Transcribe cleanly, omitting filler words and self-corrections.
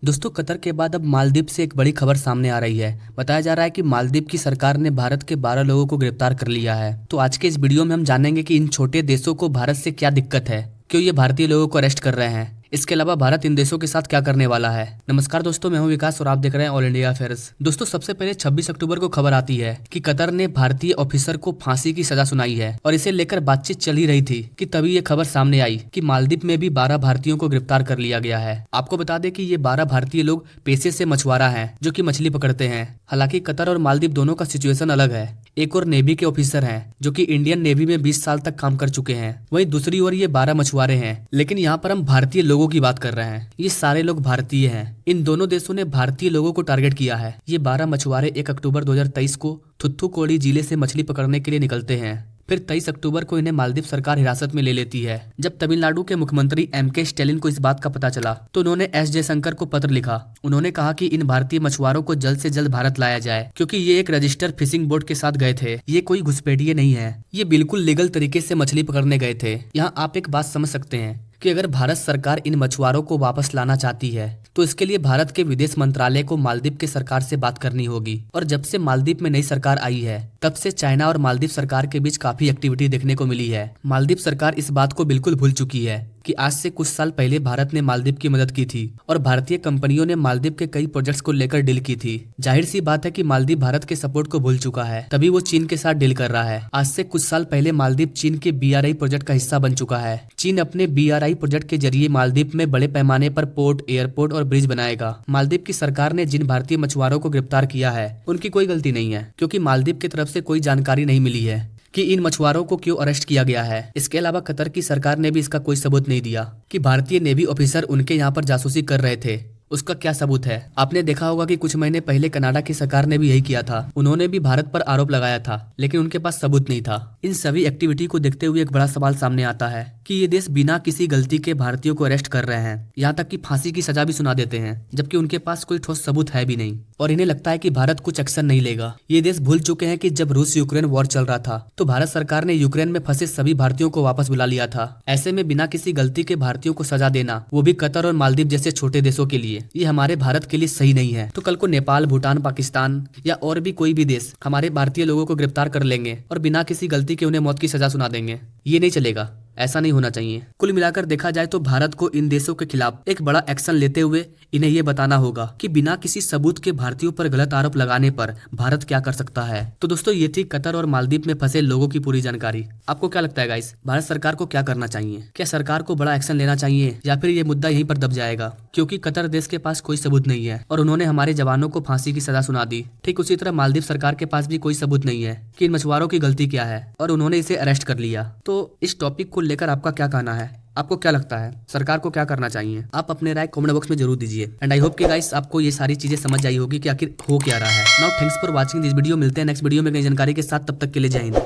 दोस्तों, कतर के बाद अब मालदीव से एक बड़ी खबर सामने आ रही है। बताया जा रहा है कि मालदीव की सरकार ने भारत के 12 लोगों को गिरफ्तार कर लिया है। तो आज के इस वीडियो में हम जानेंगे कि इन छोटे देशों को भारत से क्या दिक्कत है, क्यों ये भारतीय लोगों को अरेस्ट कर रहे हैं। इसके अलावा भारत इन देशों के साथ क्या करने वाला है। नमस्कार दोस्तों, मैं हूं विकास और आप देख रहे हैं ऑल इंडिया अफेयर्स। दोस्तों, सबसे पहले 26 अक्टूबर को खबर आती है कि कतर ने भारतीय ऑफिसर को फांसी की सजा सुनाई है और इसे लेकर बातचीत चल ही रही थी कि तभी ये खबर सामने आई कि मालदीव में भी 12 भारतीयों को गिरफ्तार कर लिया गया है। आपको बता दें कि ये 12 भारतीय लोग पेशे से मछुआरा हैं जो कि मछली पकड़ते हैं। हालांकि कतर और मालदीव दोनों का सिचुएशन अलग है। एक और नेवी के ऑफिसर हैं जो कि इंडियन नेवी में 20 साल तक काम कर चुके हैं, वहीं दूसरी ओर ये 12 मछुआरे हैं। लेकिन यहाँ पर हम भारतीय लोगों की बात कर रहे हैं। ये सारे लोग भारतीय हैं। इन दोनों देशों ने भारतीय लोगों को टारगेट किया है। ये 12 मछुआरे 1 अक्टूबर 2023 को थुथुकुडी जिले से मछली पकड़ने के लिए निकलते हैं। फिर 23 अक्टूबर को इन्हें मालदीव सरकार हिरासत में ले लेती है। जब तमिलनाडु के मुख्यमंत्री एम.के. स्टैलिन को इस बात का पता चला तो उन्होंने एस जयशंकर को पत्र लिखा। उन्होंने कहा कि इन भारतीय मछुआरों को जल्द से जल्द भारत लाया जाए, क्योंकि ये एक रजिस्टर्ड फिशिंग बोट के साथ गए थे। ये कोई घुसपैठिए नहीं है, ये बिल्कुल लीगल तरीके से मछली पकड़ने गए थे। यहाँ आप एक बात समझ सकते हैं कि अगर भारत सरकार इन मछुआरों को वापस लाना चाहती है तो इसके लिए भारत के विदेश मंत्रालय को मालदीव के सरकार से बात करनी होगी। और जब से मालदीव में नई सरकार आई है तब से चाइना और मालदीव सरकार के बीच काफी एक्टिविटी देखने को मिली है। मालदीव सरकार इस बात को बिल्कुल भूल चुकी है कि आज से कुछ साल पहले भारत ने मालदीव की मदद की थी और भारतीय कंपनियों ने मालदीव के कई प्रोजेक्ट्स को लेकर डील की थी। जाहिर सी बात है कि मालदीव भारत के सपोर्ट को भूल चुका है, तभी वो चीन के साथ डील कर रहा है। आज से कुछ साल पहले मालदीव चीन के BRI प्रोजेक्ट का हिस्सा बन चुका है। चीन अपने BRI प्रोजेक्ट के जरिए मालदीव में बड़े पैमाने पर पोर्ट, एयरपोर्ट और ब्रिज बनाएगा। मालदीव की सरकार ने जिन भारतीय मछुआरों को गिरफ्तार किया है उनकी कोई गलती नहीं है, क्योंकि मालदीव की तरफ से कोई जानकारी नहीं मिली है कि इन मछुआरों को क्यों अरेस्ट किया गया है। इसके अलावा कतर की सरकार ने भी इसका कोई सबूत नहीं दिया कि भारतीय नेवी ऑफिसर उनके यहाँ पर जासूसी कर रहे थे। उसका क्या सबूत है? आपने देखा होगा कि कुछ महीने पहले कनाडा की सरकार ने भी यही किया था। उन्होंने भी भारत पर आरोप लगाया था, लेकिन उनके पास सबूत नहीं था। इन सभी एक्टिविटी को देखते हुए एक बड़ा सवाल सामने आता है कि ये देश बिना किसी गलती के भारतीयों को अरेस्ट कर रहे हैं, यहाँ तक कि फांसी की सजा भी सुना देते हैं, जबकि उनके पास कोई ठोस सबूत है भी नहीं। और इन्हें लगता है कि भारत कुछ एक्शन नहीं लेगा। ये देश भूल चुके हैं कि जब रूस यूक्रेन वॉर चल रहा था तो भारत सरकार ने यूक्रेन में फंसे सभी भारतीयों को वापस बुला लिया था। ऐसे में बिना किसी गलती के भारतीयों को सजा देना, वो भी कतर और मालदीव जैसे छोटे देशों के लिए, ये हमारे भारत के लिए सही नहीं है। तो कल को नेपाल, भूटान, पाकिस्तान या और भी कोई भी देश हमारे भारतीय लोगों को गिरफ्तार कर लेंगे और बिना किसी गलती के उन्हें मौत की सजा सुना देंगे। ये नहीं चलेगा, ऐसा नहीं होना चाहिए। कुल मिलाकर देखा जाए तो भारत को इन देशों के खिलाफ एक बड़ा एक्शन लेते हुए इन्हें ये बताना होगा कि बिना किसी सबूत के भारतीयों पर गलत आरोप लगाने पर भारत क्या कर सकता है। तो दोस्तों, ये थी कतर और मालदीव में फंसे लोगों की पूरी जानकारी। आपको क्या लगता है गाइस, भारत सरकार को क्या करना चाहिए? क्या सरकार को बड़ा एक्शन लेना चाहिए या फिर ये मुद्दा यहीं पर दब जाएगा? क्योंकि कतर देश के पास कोई सबूत नहीं है और उन्होंने हमारे जवानों को फांसी की सजा सुना दी। ठीक उसी तरह मालदीव सरकार के पास भी कोई सबूत नहीं है कि इन मछुआरों की गलती क्या है और उन्होंने इसे अरेस्ट कर लिया। तो इस टॉपिक को लेकर आपका क्या कहना है? आपको क्या लगता है सरकार को क्या करना चाहिए? आप अपने राय कमेंट बॉक्स में जरूर दीजिए। एंड आई होप कि गाइस आपको ये सारी चीजें समझ आई होगी कि आखिर हो क्या रहा है। Now thanks for watching this video. मिलते हैं नेक्स्ट वीडियो में नई जानकारी के साथ, तब तक के लिए जय हिंद।